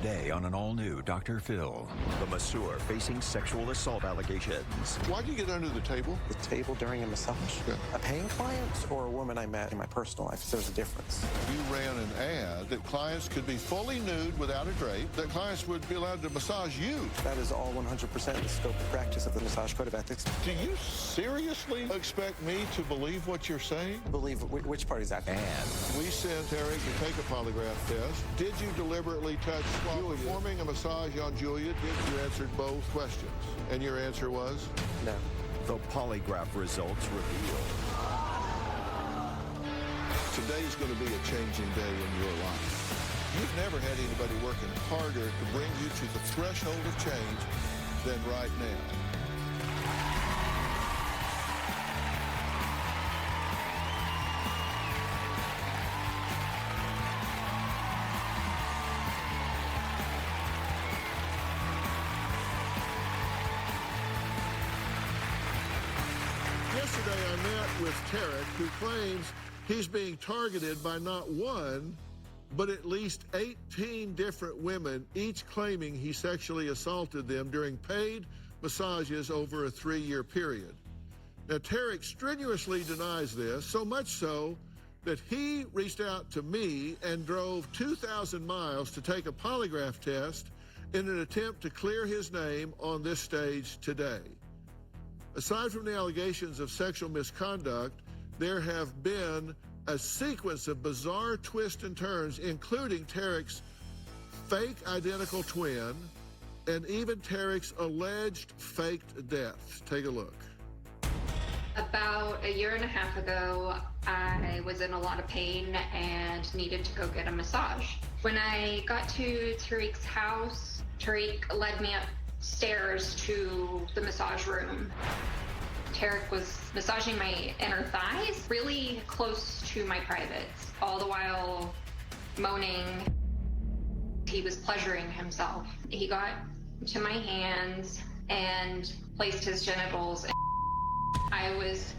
Today on an all-new Dr. Phil. The masseur facing sexual assault allegations. Why'd you get under the table? The table during a massage? Yeah. A paying client or a woman I met in my personal life? There's a difference. You ran an ad that clients could be fully nude without a drape, that clients would be allowed to massage you. That is all 100% the scope of practice of the Massage Code of Ethics. Do you seriously expect me to believe what you're saying? Believe which part is that? And We sent Terry to take a polygraph test. Did you deliberately touch while performing a massage on Julia? You answered both questions. And your answer was? No. The polygraph results reveal. Today's going to be a changing day in your life. You've never had anybody working harder to bring you to the threshold of change than right now. Yesterday, I met with Tarek, who claims he's being targeted by not one, but at least 18 different women, each claiming he sexually assaulted them during paid massages over a 3-year period. Now, Tarek strenuously denies this, so much so that he reached out to me and drove 2,000 miles to take a polygraph test in an attempt to clear his name on this stage today. Aside from the allegations of sexual misconduct, there have been a sequence of bizarre twists and turns, including Tarek's fake identical twin and even Tarek's alleged faked deaths. Take a look. About 1.5 years ago, I was in a lot of pain and needed to go get a massage. When I got to Tarek's house, Tarek led me upstairs to the massage room. Tarek was massaging my inner thighs, really close to my privates, all the while moaning. He was pleasuring himself. He got to my hands and placed his genitals. I was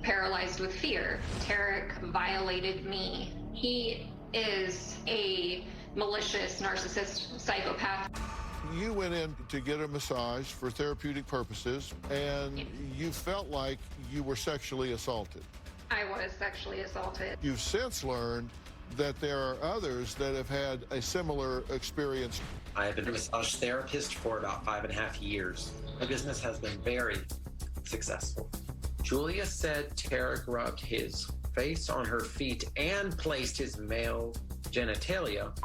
paralyzed with fear. Tarek violated me. He is a malicious, narcissist psychopath. You went in to get a massage for therapeutic purposes, and you felt like you were sexually assaulted. I was sexually assaulted. You've since learned that there are others that have had a similar experience. I have been a massage therapist for about 5.5 years. My business has been very successful. Julia said Tarek rubbed his face on her feet and placed his male genitalia,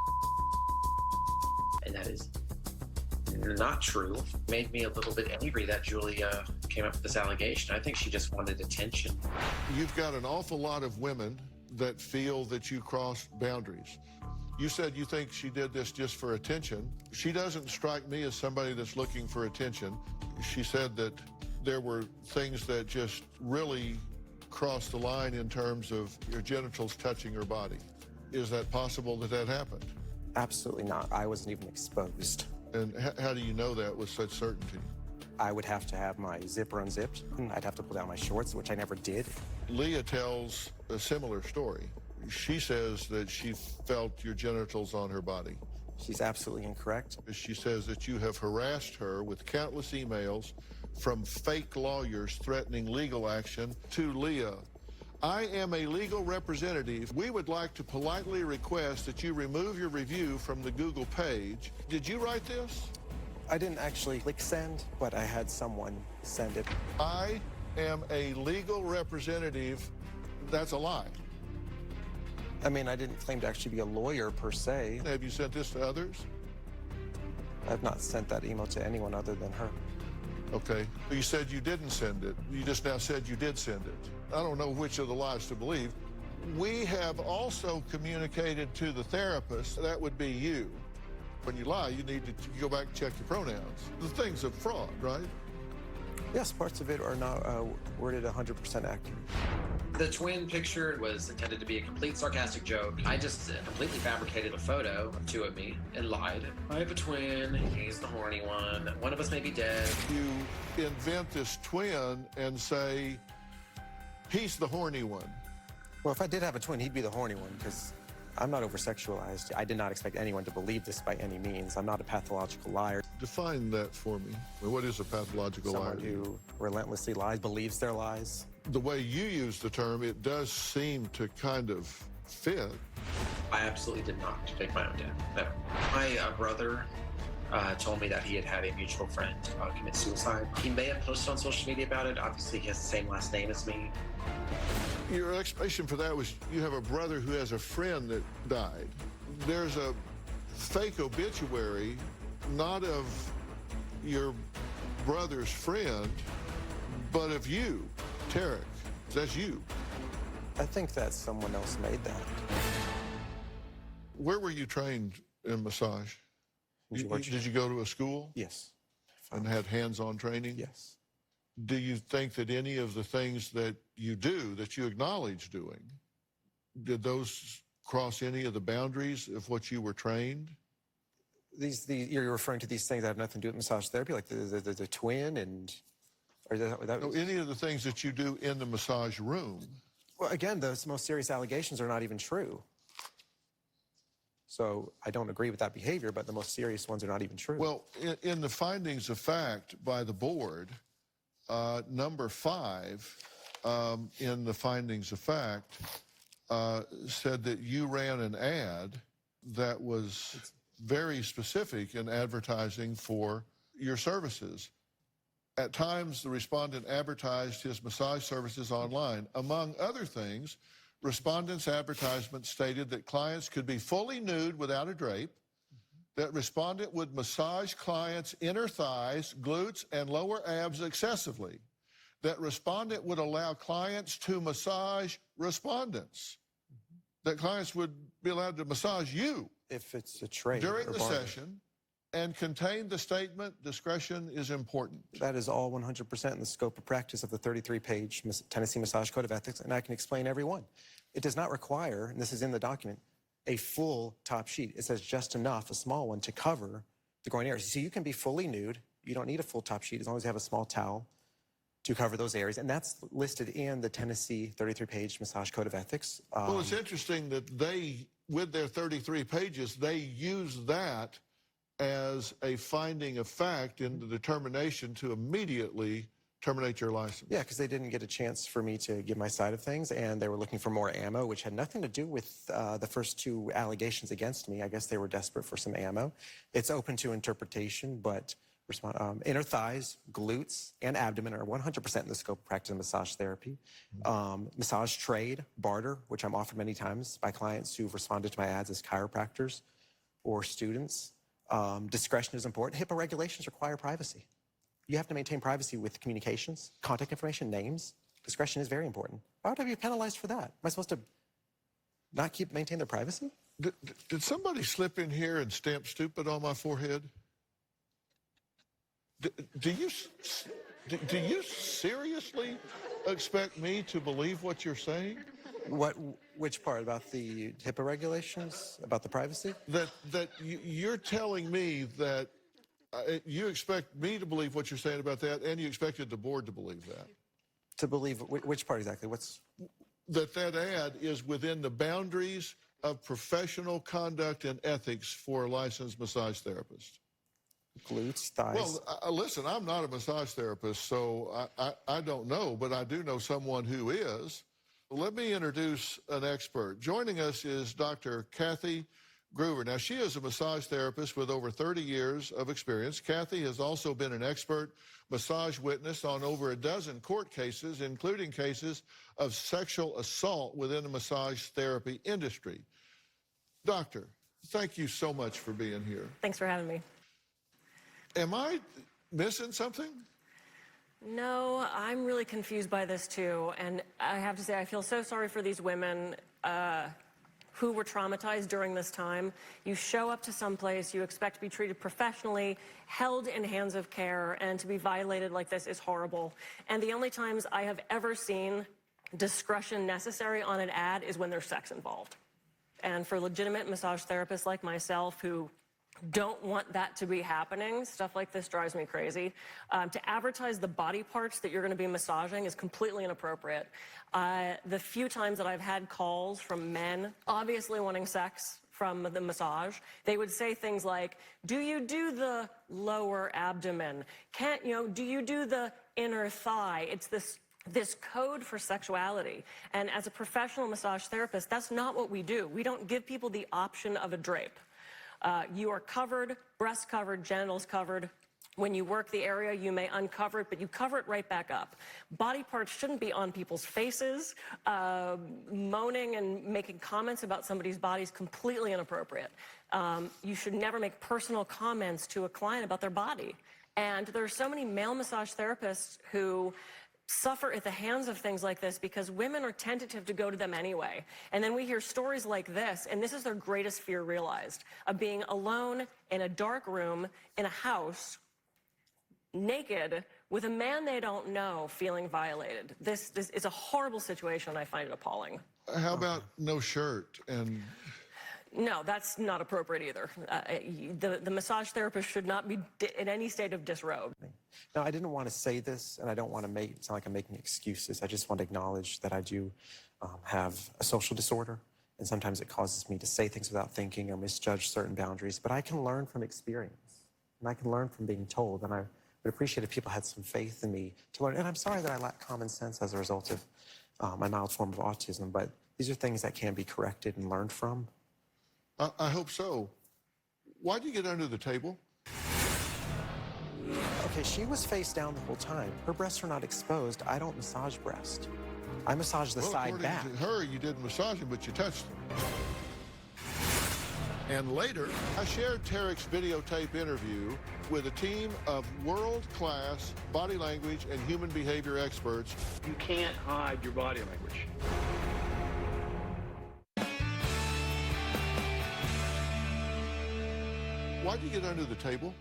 and that is not true. Made me a little bit angry that Julia came up with this allegation. I think she just wanted attention. You've got an awful lot of women that feel that you crossed boundaries. You said you think she did this just for attention. She doesn't strike me as somebody that's looking for attention. She said that there were things that just really crossed the line in terms of your genitals touching her body. Is that possible that that happened? Absolutely not. I wasn't even exposed. And how do you know that with such certainty? I would have to have my zipper unzipped, and I'd have to pull down my shorts, which I never did. Leah tells a similar story. She says that she felt your genitals on her body. She's absolutely incorrect. She says that you have harassed her with countless emails from fake lawyers threatening legal action to Leah. I am a legal representative. We would like to politely request that you remove your review from the Google page. Did you write this? I didn't actually click send, but I had someone send it. I am a legal representative. That's a lie. I mean, I didn't claim to actually be a lawyer per se. Have you sent this to others? I've not sent that email to anyone other than her. Okay. You said you didn't send it. You just now said you did send it. I don't know which of the lies to believe. We have also communicated to the therapist, that would be you. When you lie, you need to go back and check your pronouns. The thing's a fraud, right? Yes, parts of it are not worded 100% accurate. The twin picture was intended to be a complete sarcastic joke. I just completely fabricated a photo of two of me and lied. I have a twin, he's the horny one of us may be dead. You invent this twin and say, he's the horny one. Well, if I did have a twin, he'd be the horny one, because I'm not over-sexualized. I did not expect anyone to believe this by any means. I'm not a pathological liar. Define that for me. What is a pathological liar? Someone who relentlessly lies, believes their lies. The way you use the term, it does seem to kind of fit. I absolutely did not take my own death. No. My brother told me that he had a mutual friend commit suicide. He may have posted on social media about it. Obviously, he has the same last name as me. Your explanation for that was you have a brother who has a friend that died. There's a fake obituary, not of your brother's friend, but of you, Tarek. That's you. I think that someone else made that. Where were you trained in massage? Did you go to a school? Yes. And had hands-on training? Yes. Do you think that any of the things that you do, that you acknowledge doing, did those cross any of the boundaries of what you were trained? You're referring to these things that have nothing to do with massage therapy, like the twin and... Or No, any of the things that you do in the massage room. Well, again, those most serious allegations are not even true. So I don't agree with that behavior, but the most serious ones are not even true. Well, in the findings of fact by the board, number 5 in the findings of fact said that you ran an ad that was very specific in advertising for your services. At times, the respondent advertised his massage services online. Among other things, respondent's advertisement stated that clients could be fully nude without a drape, that respondent would massage clients' inner thighs, glutes, and lower abs excessively, that respondent would allow clients to massage respondents, that clients would be allowed to massage you if it's a trade during or the barter. session, and contained the statement, discretion is important. That is all 100% in the scope of practice of the 33-page Tennessee Massage Code of Ethics, and I can explain every one. It does not require, and this is in the document, a full top sheet. It says just enough, a small one, to cover the groin areas. So you can be fully nude. You don't need a full top sheet as long as you have a small towel to cover those areas. And that's listed in the Tennessee 33-page Massage Code of Ethics. Well, it's interesting that they, with their 33 pages, they use that as a finding of fact in the determination to immediately terminate your license. Yeah, because they didn't get a chance for me to give my side of things, and they were looking for more ammo, which had nothing to do with the first 2 allegations against me. I guess they were desperate for some ammo. It's open to interpretation, but inner thighs, glutes, and abdomen are 100% in the scope of practice of massage therapy. Massage trade, barter, which I'm offered many times by clients who've responded to my ads as chiropractors or students. Discretion is important. HIPAA regulations require privacy. You have to maintain privacy with communications, contact information, names. Discretion is very important. Why would I be penalized for that? Am I supposed to not maintain their privacy? Did somebody slip in here and stamp stupid on my forehead? Do you seriously expect me to believe what you're saying? Which part? About the HIPAA regulations? About the privacy? That you're telling me that you expect me to believe what you're saying about that, and you expected the board to believe that. To believe which part exactly? That ad is within the boundaries of professional conduct and ethics for a licensed massage therapist. Glutes, thighs. Well, listen, I'm not a massage therapist, so I don't know, but I do know someone who is. Let me introduce an expert. Joining us is Dr. Kathy Gruver. Now, she is a massage therapist with over 30 years of experience. Kathy has also been an expert massage witness on over a dozen court cases, including cases of sexual assault within the massage therapy industry. Doctor, thank you so much for being here. Thanks for having me. Am I missing something? No, I'm really confused by this too. And I have to say, I feel so sorry for these women who were traumatized during this time. You show up to someplace, you expect to be treated professionally, held in hands of care, and to be violated like this is horrible. And the only times I have ever seen discretion necessary on an ad is when there's sex involved. And for legitimate massage therapists like myself who don't want that to be happening. Stuff like this drives me crazy. To advertise the body parts that you're going to be massaging is completely inappropriate. The few times that I've had calls from men obviously wanting sex from the massage, they would say things like, do you do the lower abdomen? Do you do the inner thigh? It's this code for sexuality. And as a professional massage therapist, that's not what we do. We don't give people the option of a drape. You are covered, breast covered, genitals covered. When you work the area, you may uncover it, but you cover it right back up. Body parts shouldn't be on people's faces. Moaning and making comments about somebody's body is completely inappropriate. You should never make personal comments to a client about their body. And there are so many male massage therapists who suffer at the hands of things like this because women are tentative to go to them anyway. And then we hear stories like this, and this is their greatest fear realized, of being alone in a dark room in a house, naked, with a man they don't know, feeling violated. This is a horrible situation, and I find it appalling. How about no shirt and... No, that's not appropriate either. The massage therapist should not be in any state of disrobe. Now, I didn't want to say this, and I don't want to make it sound like I'm making excuses. I just want to acknowledge that I do have a social disorder, and sometimes it causes me to say things without thinking or misjudge certain boundaries. But I can learn from experience, and I can learn from being told, and I would appreciate if people had some faith in me to learn. And I'm sorry that I lack common sense as a result of my mild form of autism, but these are things that can be corrected and learned from. I hope so. Why'd you get under the table? Okay, she was face down the whole time. Her breasts were not exposed. I don't massage breast. I massage the side back. According to her, you didn't massage them, but you touched them. And later, I shared Tarek's videotape interview with a team of world-class body language and human behavior experts. You can't hide your body language. Why'd you get under the table?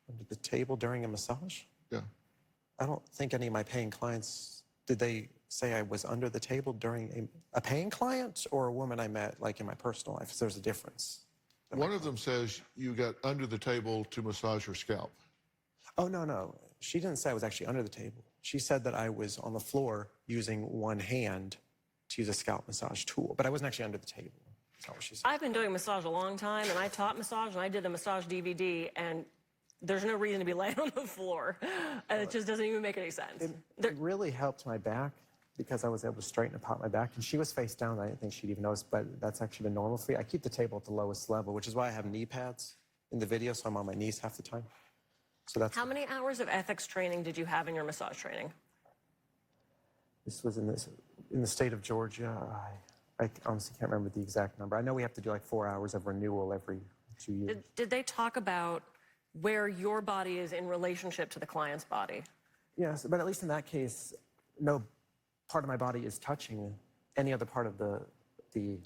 Under the table during a massage? Yeah. I don't think any of my paying clients, did they say I was under the table during a paying client or a woman I met, like, in my personal life? So there's a difference. One of them says you got under the table to massage her scalp. Oh, no. She didn't say I was actually under the table. She said that I was on the floor using one hand to use a scalp massage tool, but I wasn't actually under the table. That's not what she said. I've been doing massage a long time, and I taught massage, and I did the massage DVD, and there's no reason to be laying on the floor. And it just doesn't even make any sense. It really helped my back because I was able to straighten and pop my back. And she was face down. I didn't think she'd even notice, but that's actually been normal for me. I keep the table at the lowest level, which is why I have knee pads in the video, so I'm on my knees half the time. So that's... How many hours of ethics training did you have in your massage training? This was in the state of Georgia. I honestly can't remember the exact number. I know we have to do like 4 hours of renewal every 2 years. Did they talk about where your body is in relationship to the client's body? Yes, but at least in that case, no part of my body is touching any other part of the Right,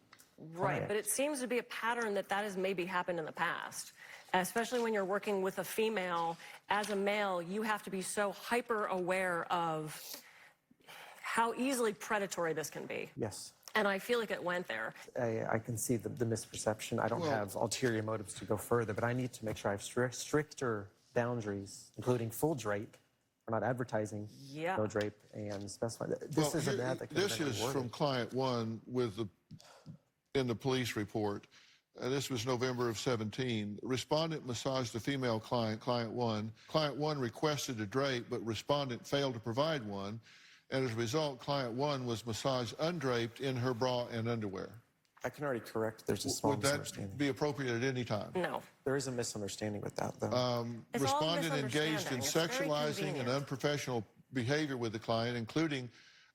client. but it seems to be a pattern that has maybe happened in the past, especially when you're working with a female. As a male, you have to be so hyper aware of how easily predatory this can be. Yes. And I feel like it went there. I can see the misperception. I don't have ulterior motives to go further, but I need to make sure I have stricter boundaries, including full drape. We're not advertising no drape and specify that. This is an ad that This is from client one in the police report. This was November of 17. Respondent massaged the female client, client one. Client one requested a drape, but respondent failed to provide one. And as a result, client one was massaged undraped in her bra and underwear. I can already correct. There's a small misunderstanding. Would that be appropriate at any time? No. There is a misunderstanding with that, though. Respondent engaged in sexualizing and unprofessional behavior with the client, including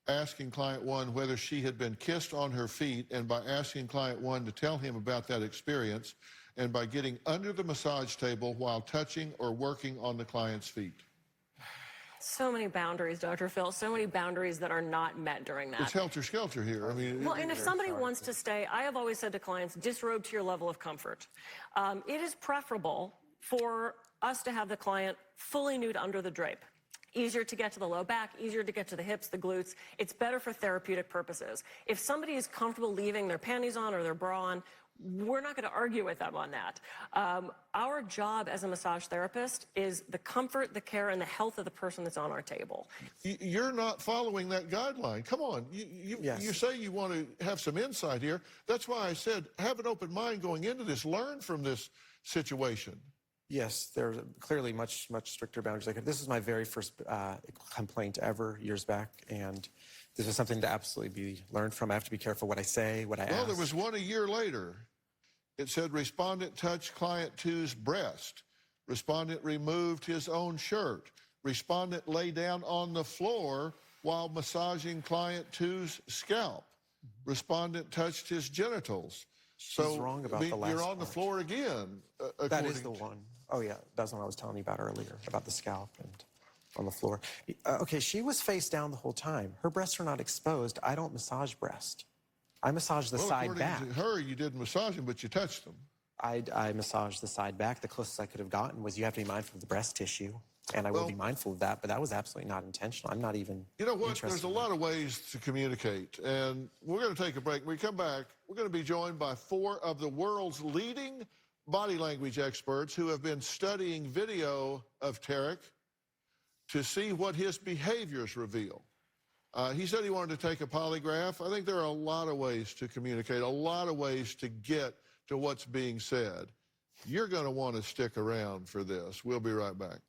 asking client one whether she had been kissed on her feet, and by asking client one to tell him about that experience, and by getting under the massage table while touching or working on the client's feet. So many boundaries, Dr. Phil, so many boundaries that are not met during that. It's helter-skelter here. I mean, well, and if somebody wants to stay, I have always said to clients, disrobe to your level of comfort. It is preferable for us to have the client fully nude under the drape. Easier to get to the low back, easier to get to the hips, the glutes. It's better for therapeutic purposes. If somebody is comfortable leaving their panties on or their bra on, we're not going to argue with them on that. Our job as a massage therapist is the comfort, the care, and the health of the person that's on our table. You're not following that guideline. Come on. Yes. You say you want to have some insight here. That's why I said have an open mind going into this. Learn from this situation. Yes, there are clearly much stricter boundaries. Like, this is my very first complaint ever years back, and this is something to absolutely be learned from. I have to be careful what I say, what I ask. Well, there was one a year later. It said respondent touched client 2's breast. Respondent removed his own shirt. Respondent lay down on the floor while massaging client 2's scalp. Respondent touched his genitals. She's wrong about the last You're on the part. floor again. That is the one. Oh, yeah, that's the one I was telling you about earlier, about the scalp and on the floor. Okay, she was face down the whole time. Her breasts are not exposed. I don't massage breast. I massage the side back. According to her, you didn't massage them, but you touched them. I massaged the side back. The closest I could have gotten was you have to be mindful of the breast tissue, and I will be mindful of that, but that was absolutely not intentional. I'm not even You know what? interested There's a in lot of ways to communicate, and we're going to take a break. When we come back, we're going to be joined by 4 of the world's leading body language experts who have been studying video of Tarek to see what his behaviors reveal. He said he wanted to take a polygraph. I think there are a lot of ways to communicate, a lot of ways to get to what's being said. You're going to want to stick around for this. We'll be right back.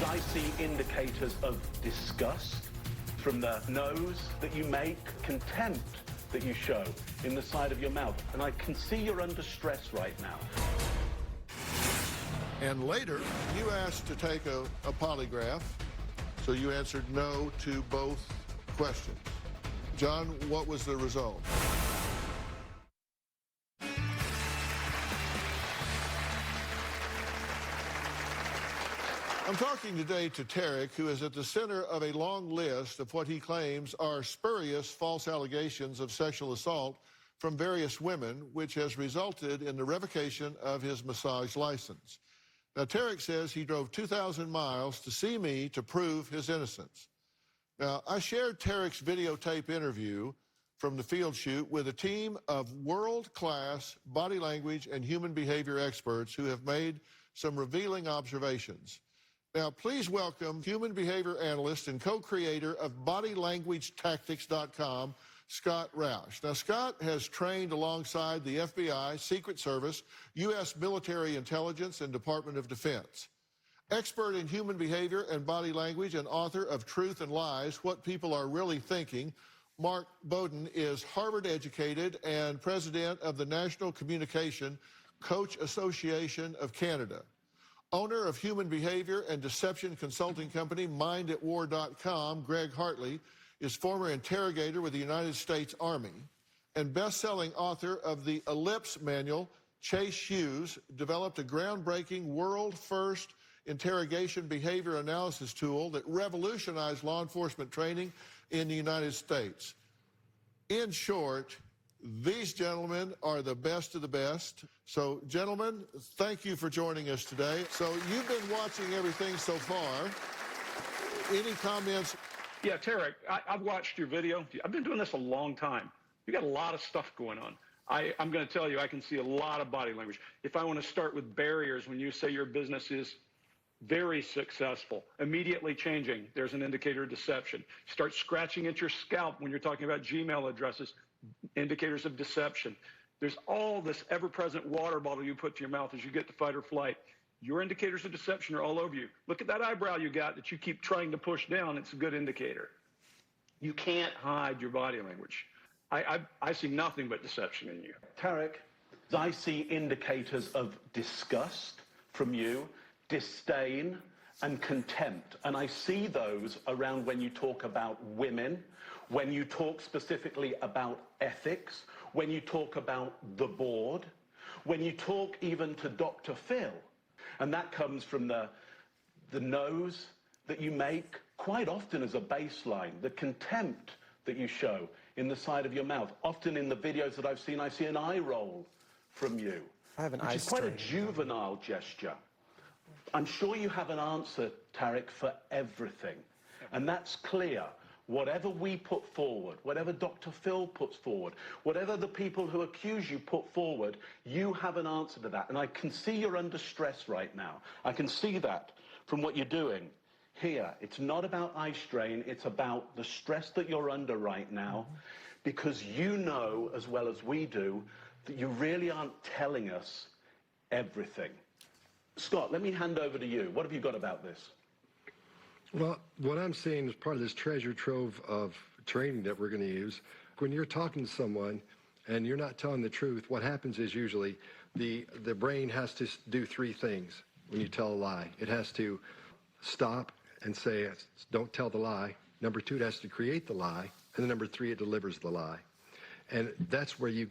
I see indicators of disgust from the nose that you make, contempt that you show in the side of your mouth. And I can see you're under stress right now. And later, you asked to take a polygraph, so you answered no to both questions. John, what was the result? I'm talking today to Tarek, who is at the center of a long list of what he claims are spurious false allegations of sexual assault from various women, which has resulted in the revocation of his massage license. Now, Tarek says he drove 2,000 miles to see me to prove his innocence. Now, I shared Tarek's videotape interview from the field shoot with a team of world-class body language and human behavior experts who have made some revealing observations. Now, please welcome human behavior analyst and co-creator of bodylanguagetactics.com, Scott Roush. Now, Scott has trained alongside the FBI, Secret Service, U.S. Military Intelligence, and Department of Defense. Expert in human behavior and body language and author of Truth and Lies, What People Are Really Thinking, Mark Bowden is Harvard-educated and president of the National Communication Coach Association of Canada. Owner of human behavior and deception consulting company MindAtWar.com, Greg Hartley, is former interrogator with the United States Army, and best-selling author of the Ellipse Manual. Chase Hughes developed a groundbreaking world-first interrogation behavior analysis tool that revolutionized law enforcement training in the United States. In short, these gentlemen are the best of the best. So, gentlemen, thank you for joining us today. So, you've been watching everything so far. Any comments? Yeah, Tarek, I've watched your video. I've been doing this a long time. You got a lot of stuff going on. I'm going to tell you, I can see a lot of body language. If I want to start with barriers, when you say your business is very successful, immediately changing, there's an indicator of deception. Start scratching at your scalp when you're talking about Gmail addresses, indicators of deception. There's all this ever-present water bottle you put to your mouth as you get to fight or flight. Your indicators of deception are all over you. Look at that eyebrow you got that you keep trying to push down. It's a good indicator. You can't hide your body language. I see nothing but deception in you. Tarek, I see indicators of disgust from you, disdain and contempt. And I see those around when you talk about women, when you talk specifically about ethics, when you talk about the board, when you talk even to Dr. Phil. And that comes from the nose that you make quite often as a baseline, the contempt that you show in the side of your mouth. Often in the videos that I've seen, I see an eye roll from you, I have an which eye is quite a strain. juvenile gesture. I'm sure you have an answer, Tarek, for everything. And that's clear. Whatever we put forward, whatever Dr. Phil puts forward, whatever the people who accuse you put forward, you have an answer to that. And I can see you're under stress right now. I can see that from what you're doing. Here, it's not about eye strain, it's about the stress that you're under right now, because you know, as well as we do, that you really aren't telling us everything. Scott, let me hand over to you. What have you got about this? Well, what I'm seeing is part of this treasure trove of training that we're going to use. When you're talking to someone and you're not telling the truth, what happens is usually the brain has to do three things when you tell a lie. It has to stop and say, don't tell the lie. Number two, it has to create the lie. And then number three, it delivers the lie. And that's where you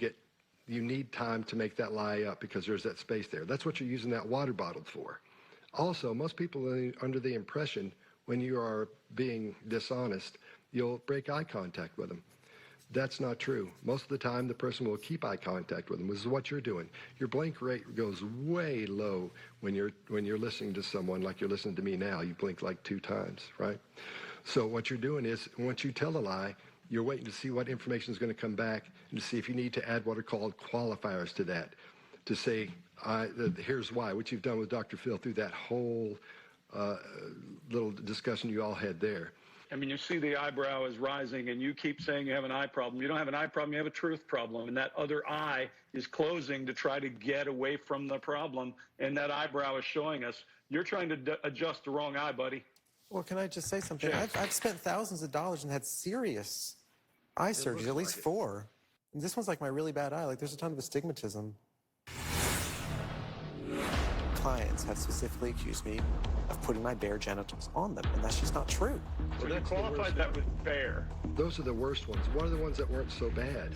need time to make that lie up, because there's that space there. That's what you're using that water bottle for. Also, most people are under the impression when you are being dishonest, you'll break eye contact with them. That's not true. Most of the time, the person will keep eye contact with them. This is what you're doing. Your blink rate goes way low when you're listening to someone like you're listening to me now. You blink like 2 times, right? So what you're doing is, once you tell a lie, you're waiting to see what information is going to come back and to see if you need to add what are called qualifiers to that, to say, here's why, which you've done with Dr. Phil through that whole little discussion you all had there. I mean, you see the eyebrow is rising, and you keep saying you have an eye problem. You don't have an eye problem, you have a truth problem, and that other eye is closing to try to get away from the problem, and that eyebrow is showing us you're trying to adjust the wrong eye, buddy. Well, can I just say something? Yeah. I've spent thousands of dollars and had serious eye surgery, at least 4. And this one's like my really bad eye. Like, there's a ton of astigmatism. Clients have specifically accused me of putting my bare genitals on them, and that's just not true. So you qualified that with bare. Those are the worst ones. What are the ones that weren't so bad?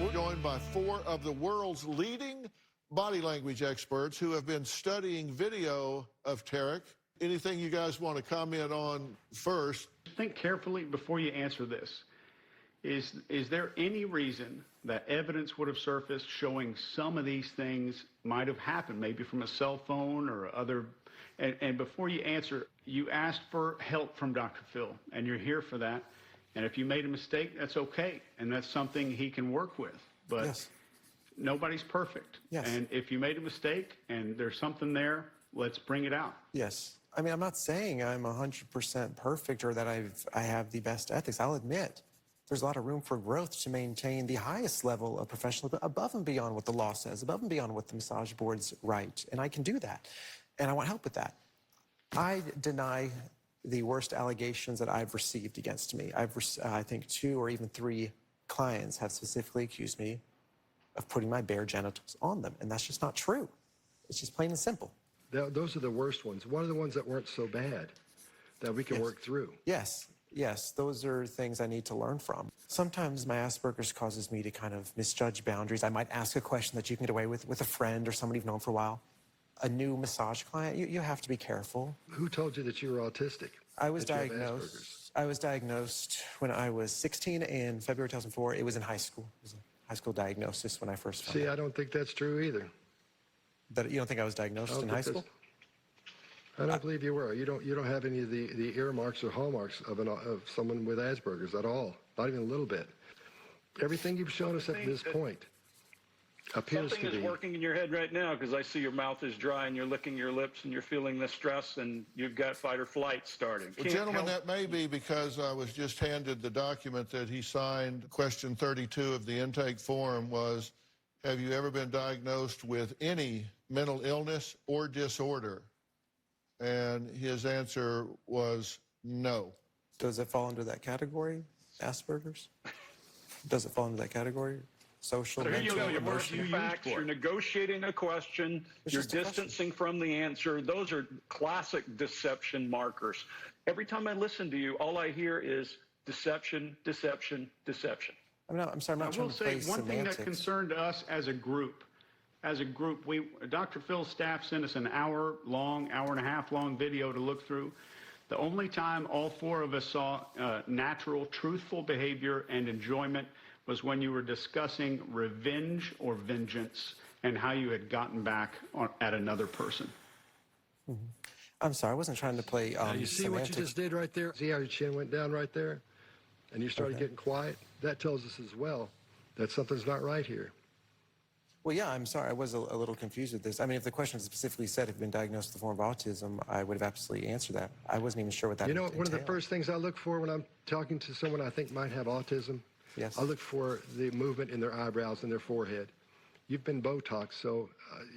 We're joined by 4 of the world's leading body language experts who have been studying video of Tarek. Anything you guys want to comment on first? Think carefully before you answer this. Is there any reason that evidence would have surfaced showing some of these things might have happened, maybe from a cell phone or other? And before you answer, you asked for help from Dr. Phil, and you're here for that. And if you made a mistake, that's okay, and that's something he can work with. But Yes. Nobody's perfect. Yes. And if you made a mistake and there's something there, let's bring it out. Yes. I mean, I'm not saying I'm 100% perfect or that I have the best ethics. I'll admit there's a lot of room for growth to maintain the highest level of professionalism above and beyond what the law says, above and beyond what the massage boards write. And I can do that. And I want help with that. I deny the worst allegations that I've received against me. I think 2 or even 3 clients have specifically accused me of putting my bare genitals on them. And that's just not true. It's just plain and simple. Those are the worst ones. What are the ones that weren't so bad that we can work through? Yes, those are things I need to learn from. Sometimes my Asperger's causes me to kind of misjudge boundaries. I might ask a question that you can get away with a friend or somebody you've known for a while. A new massage client, you have to be careful. Who told you that you were autistic? I was that you have diagnosed. Asperger's? I was diagnosed when I was 16 in February 2004. It was in high school. It was a high school diagnosis when I first found See, out. I don't think that's true either. But you don't think I was diagnosed in high school? I don't believe you were. You don't have any of the earmarks or hallmarks of someone with Asperger's at all. Not even a little bit. Everything you've shown us up to this point appears to be. Something is working in your head right now, because I see your mouth is dry and you're licking your lips and you're feeling the stress and you've got fight or flight starting. Well, gentlemen, that may be because I was just handed the document that he signed. Question 32 of the intake form was, have you ever been diagnosed with any mental illness or disorder? And his answer was no. Does it fall under that category, Asperger's? Does it fall into that category? Social, There you mental, go. You're emotional? marking facts. You're negotiating a question. It's You're just a question. distancing from the answer. Those are classic deception markers. Every time I listen to you, all I hear is deception, deception, deception. I'm sorry, I'm not I trying will to say play one thing semantics. that concerned us as a group, Dr. Phil's staff sent us an hour and a half long video to look through. The only time all 4 of us saw natural, truthful behavior and enjoyment was when you were discussing revenge or vengeance and how you had gotten back at another person. I'm sorry, I wasn't trying to play you see what you just did right there? See how your chin went down right there? And you started getting quiet? That tells us as well that something's not right here. Well, yeah, I'm sorry. I was a little confused with this. I mean, if the question specifically said if you've been diagnosed with a form of autism, I would have absolutely answered that. I wasn't even sure what that entailed. One of the first things I look for when I'm talking to someone I think might have autism, yes, I look for the movement in their eyebrows and their forehead. You've been Botox, so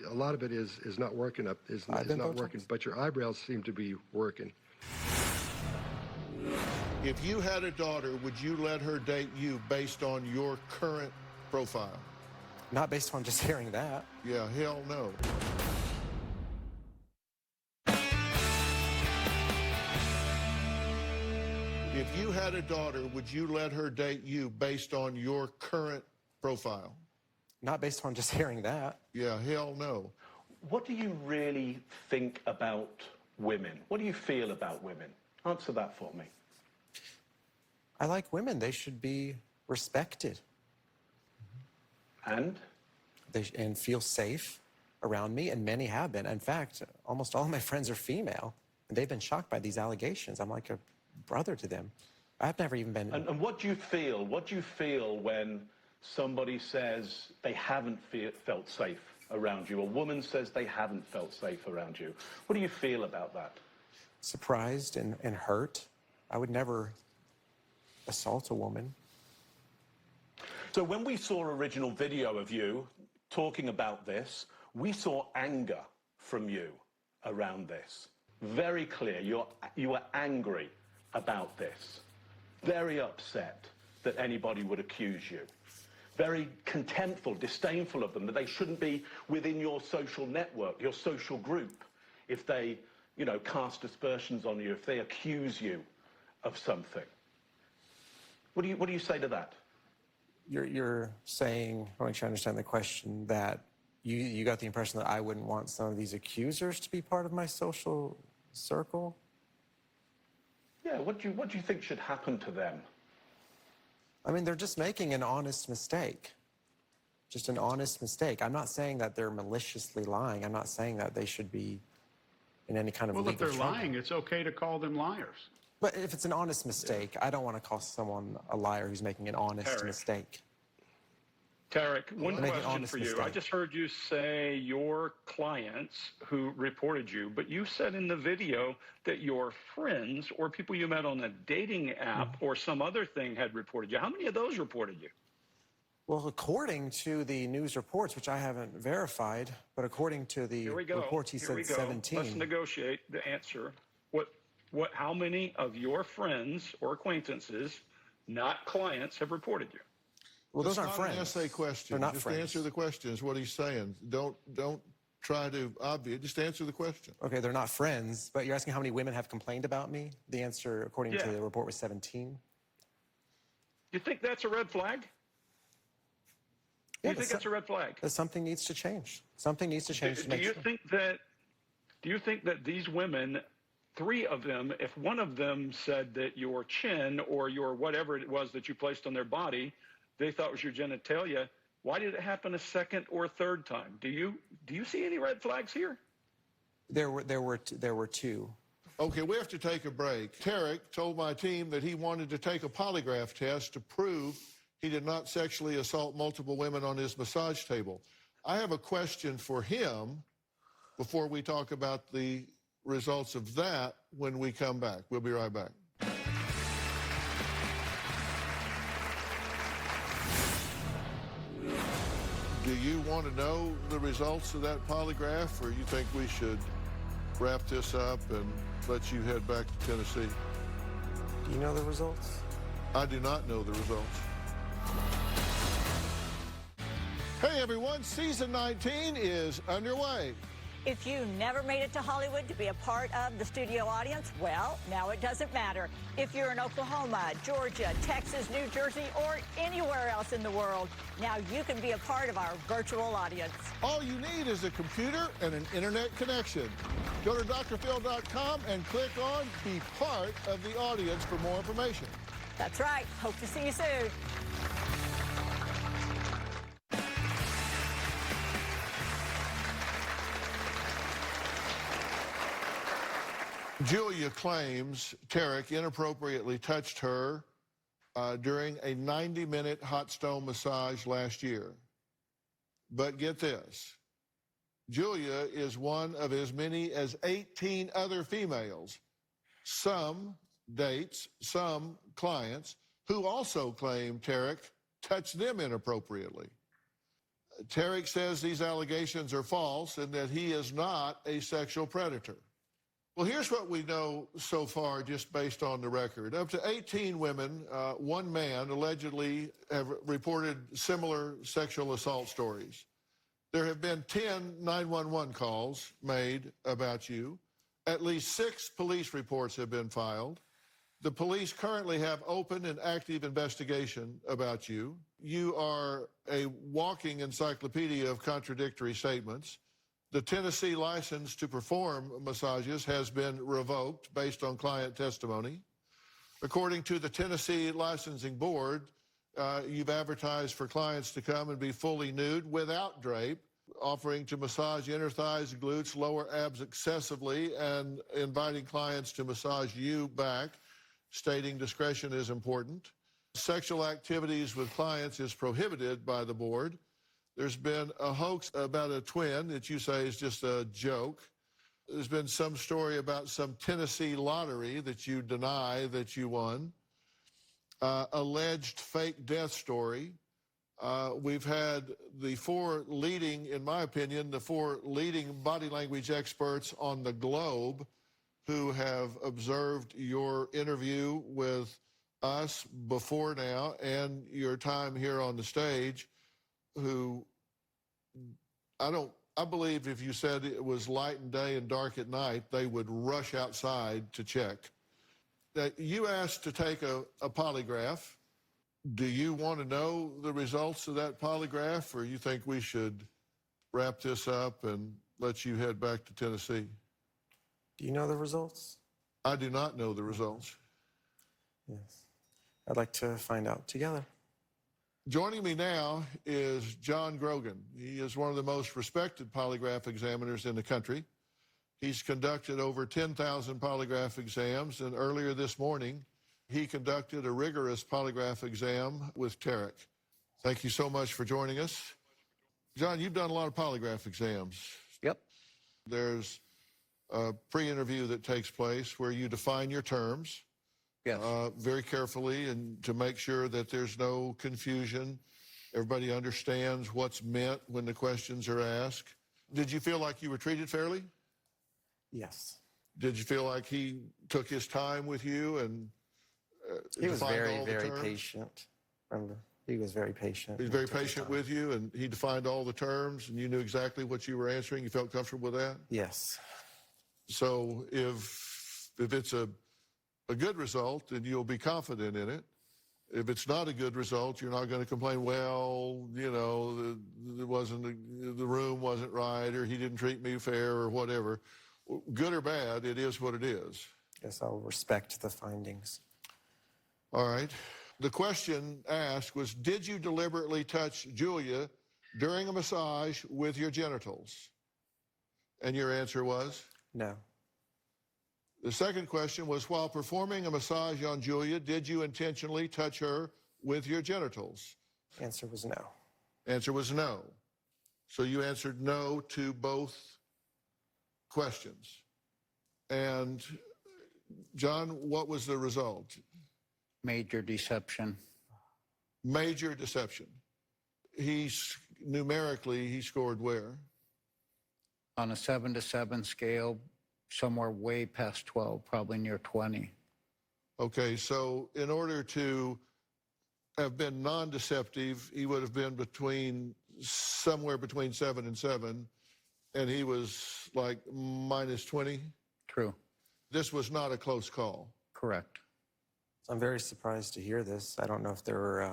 a lot of it is not working up. Is not working, but your eyebrows seem to be working. If you had a daughter, would you let her date you based on your current profile? Not based on just hearing that. Yeah, hell no. If you had a daughter, would you let her date you based on your current profile? Not based on just hearing that. Yeah, hell no. What do you really think about women? What do you feel about women? Answer that for me. I like women. They should be respected. And? And feel safe around me, and many have been. In fact, almost all of my friends are female, and they've been shocked by these allegations. I'm like a brother to them. I've never even been... And what do you feel? What do you feel when somebody says they haven't felt safe around you? A woman says they haven't felt safe around you. What do you feel about that? Surprised and hurt. I would never assault a woman. So when we saw original video of you talking about this, we saw anger from you around this. Very clear. You were angry about this. Very upset that anybody would accuse you. Very contemptful, disdainful of them, that they shouldn't be within your social network, your social group, if they, cast aspersions on you, if they accuse you of something. What do you say to that? You're saying, I want you to understand the question, that you got the impression that I wouldn't want some of these accusers to be part of my social circle? Yeah, what do you think should happen to them? I mean, they're just making an honest mistake. Just an honest mistake. I'm not saying that they're maliciously lying. I'm not saying that they should be in any kind of legal trouble. Well, if they're lying, it's okay to call them liars. But if it's an honest mistake, I don't want to call someone a liar who's making an honest mistake. Tarek, one question for you. I just heard you say your clients who reported you, but you said in the video that your friends or people you met on a dating app or some other thing had reported you. How many of those reported you? Well, according to the news reports, which I haven't verified, but according to the reports, he said 17. Let's negotiate the answer. How many of your friends or acquaintances, not clients, have reported you? Well, those aren't friends. That's not an essay question. They're not just friends. Answer the question is what he's saying. Don't try to obviate. Just answer the question. Okay, they're not friends, but you're asking how many women have complained about me? The answer, according to the report, was 17. You think that's a red flag? Yeah, you think that's a red flag? That something needs to change. Something needs to change to make sure. Do you think that these women, 3 of them, if one of them said that your chin or your whatever it was that you placed on their body, they thought was your genitalia, why did it happen a second or third time? Do you see any red flags here? There were 2. Okay, we have to take a break. Tarek told my team that he wanted to take a polygraph test to prove he did not sexually assault multiple women on his massage table. I have a question for him before we talk about the results of that when we come back. We'll be right back. Do you want to know the results of that polygraph, or you think we should wrap this up and let you head back to Tennessee? Do you know the results? I do not know the results. Hey everyone, season 19 is underway. If you never made it to Hollywood to be a part of the studio audience, well, now it doesn't matter. If you're in Oklahoma, Georgia, Texas, New Jersey, or anywhere else in the world, now you can be a part of our virtual audience. All you need is a computer and an internet connection. Go to drphil.com and click on Be Part of the Audience for more information. That's right. Hope to see you soon. Julia claims Tarek inappropriately touched her during a 90-minute hot stone massage last year. But get this, Julia is one of as many as 18 other females, some dates, some clients, who also claim Tarek touched them inappropriately. Tarek says these allegations are false and that he is not a sexual predator. Well, here's what we know so far just based on the record. Up to 18 women, one man allegedly have reported similar sexual assault stories. There have been 10 911 calls made about you. At least 6 police reports have been filed. The police currently have open and active investigation about you. You are a walking encyclopedia of contradictory statements. The Tennessee license to perform massages has been revoked based on client testimony. According to the Tennessee Licensing Board, you've advertised for clients to come and be fully nude without drape, offering to massage inner thighs, glutes, lower abs excessively, and inviting clients to massage you back, stating discretion is important. Sexual activities with clients is prohibited by the board. There's been a hoax about a twin that you say is just a joke. There's been some story about some Tennessee lottery that you deny that you won. Alleged fake death story. We've had the 4 leading, in my opinion, the 4 leading body language experts on the globe who have observed your interview with us before now and your time here on the stage, who I believe if you said it was light and day and dark at night, they would rush outside to check. That you asked to take a polygraph. Do you want to know the results of that polygraph, or you think we should wrap this up and let you head back to Tennessee? Do you know the results? I do not know the results. Yes. I'd like to find out together. Joining me now is John Grogan. He is one of the most respected polygraph examiners in the country. He's conducted over 10,000 polygraph exams, and earlier this morning, he conducted a rigorous polygraph exam with Tarek. Thank you so much for joining us. John, you've done a lot of polygraph exams. Yep. There's a pre-interview that takes place where you define your terms. Yes. Very carefully, and to make sure that there's no confusion. Everybody understands what's meant when the questions are asked. Did you feel like you were treated fairly? Yes. Did you feel like he took his time with you and he was defined all the very terms? patient. Remember, he was very patient. He was very patient with you, and he defined all the terms, and you knew exactly what you were answering. You felt comfortable with that? Yes. So if it's a good result, then you'll be confident in it. If it's not a good result, you're not going to complain, well, you know, the room wasn't right, or he didn't treat me fair, or whatever. Good or bad, it is what it is. Yes, I'll respect the findings. All right. The question asked was, did you deliberately touch Julia during a massage with your genitals? And your answer was? No. The second question was, while performing a massage on Julia, did you intentionally touch her with your genitals? Answer was no. Answer was no. So you answered no to both questions. And John, what was the result? Major deception. Major deception. Numerically, he scored where? On a 7 to 7 scale, somewhere way past 12, probably near 20. Okay, so in order to have been non-deceptive, he would have been somewhere between 7 and 7, and he was like minus 20? True. This was not a close call. Correct. I'm very surprised to hear this. I don't know if there were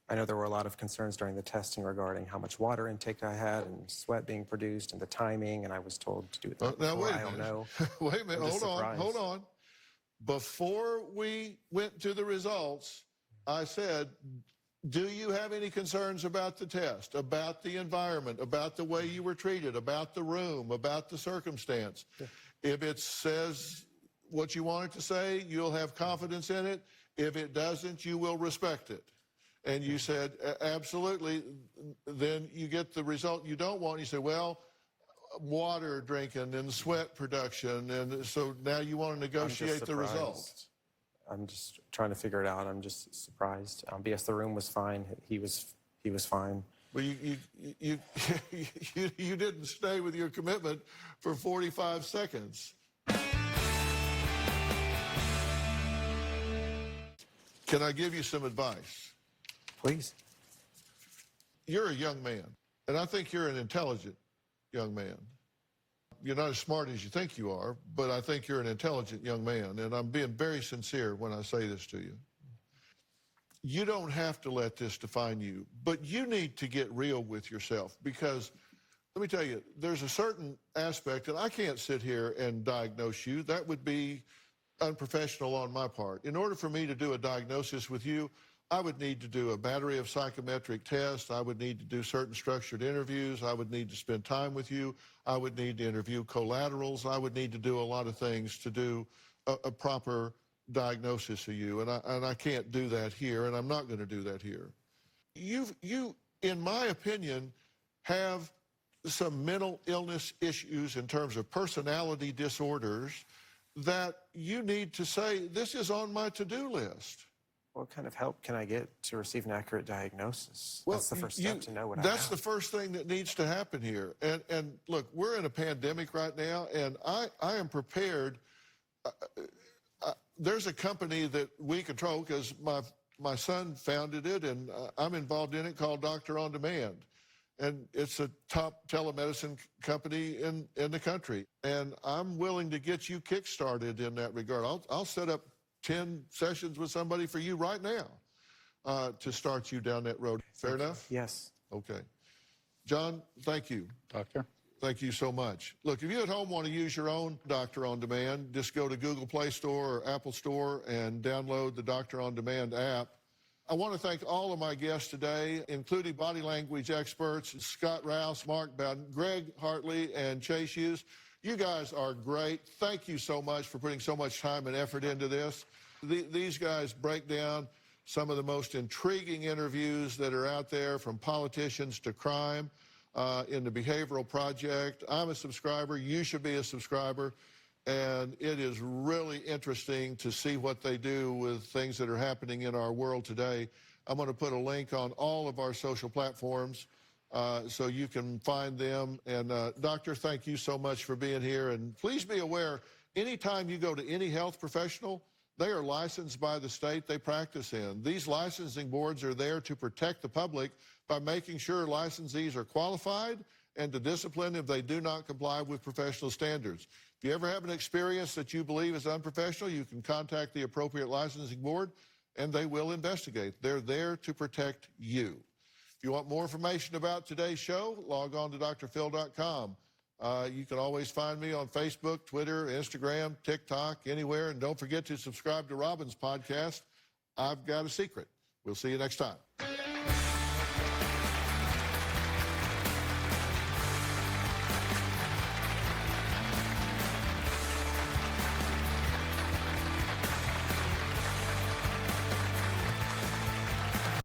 I know there were a lot of concerns during the testing regarding how much water intake I had and sweat being produced and the timing, and I was told to do it that Now, before. wait a I don't minute. know. Wait a minute. I'm just Hold surprised. on. Before we went to the results, I said, do you have any concerns about the test, about the environment, about the way you were treated, about the room, about the circumstance? Yeah. If it says what you want it to say, you'll have confidence in it. If it doesn't, you will respect it. And you said, absolutely. Then you get the result you don't want. You say, well, water drinking and sweat production. And so now you want to negotiate the result. I'm just trying to figure it out. I'm just surprised. Yes, the room was fine. He was fine. Well, you didn't stay with your commitment for 45 seconds. Can I give you some advice? Please. You're a young man, and I think you're an intelligent young man. You're not as smart as you think you are, but I think you're an intelligent young man, and I'm being very sincere when I say this to you. You don't have to let this define you, but you need to get real with yourself, because let me tell you, there's a certain aspect, and I can't sit here and diagnose you. That would be unprofessional on my part. In order for me to do a diagnosis with you, I would need to do a battery of psychometric tests. I would need to do certain structured interviews. I would need to spend time with you. I would need to interview collaterals. I would need to do a lot of things to do a proper diagnosis of you. And I can't do that here, and I'm not going to do that here. You, in my opinion, have some mental illness issues in terms of personality disorders that you need to say, this is on my to-do list. What kind of help can I get to receive an accurate diagnosis? Well, that's the first step to know what I have. That's the first thing that needs to happen here. And look, we're in a pandemic right now, and I am prepared. There's a company that we control because my son founded it, and I'm involved in it, called Doctor on Demand. And it's a top telemedicine company in the country. And I'm willing to get you kick-started in that regard. I'll set up 10 sessions with somebody for you right now to start you down that road. Fair enough? Yes. Okay. John, thank you. Doctor? Thank you so much. Look, if you at home want to use your own Doctor on Demand, just go to Google Play Store or Apple Store and download the Doctor on Demand app. I want to thank all of my guests today, including body language experts, Scott Rouse, Mark Bowden, Greg Hartley, and Chase Hughes. You guys are great. Thank you so much for putting so much time and effort into this. These guys break down some of the most intriguing interviews that are out there, from politicians to crime, in the Behavioral Project. I'm a subscriber. You should be a subscriber. And it is really interesting to see what they do with things that are happening in our world today. I'm going to put a link on all of our social platforms so you can find them. And Doctor, thank you so much for being here. And please be aware, anytime you go to any health professional, they are licensed by the state they practice in. These licensing boards are there to protect the public by making sure licensees are qualified and to discipline if they do not comply with professional standards. If you ever have an experience that you believe is unprofessional, you can contact the appropriate licensing board, and they will investigate. They're there to protect you. If you want more information about today's show, log on to drphil.com. You can always find me on Facebook, Twitter, Instagram, TikTok, anywhere. And don't forget to subscribe to Robin's podcast, I've Got a Secret. We'll see you next time.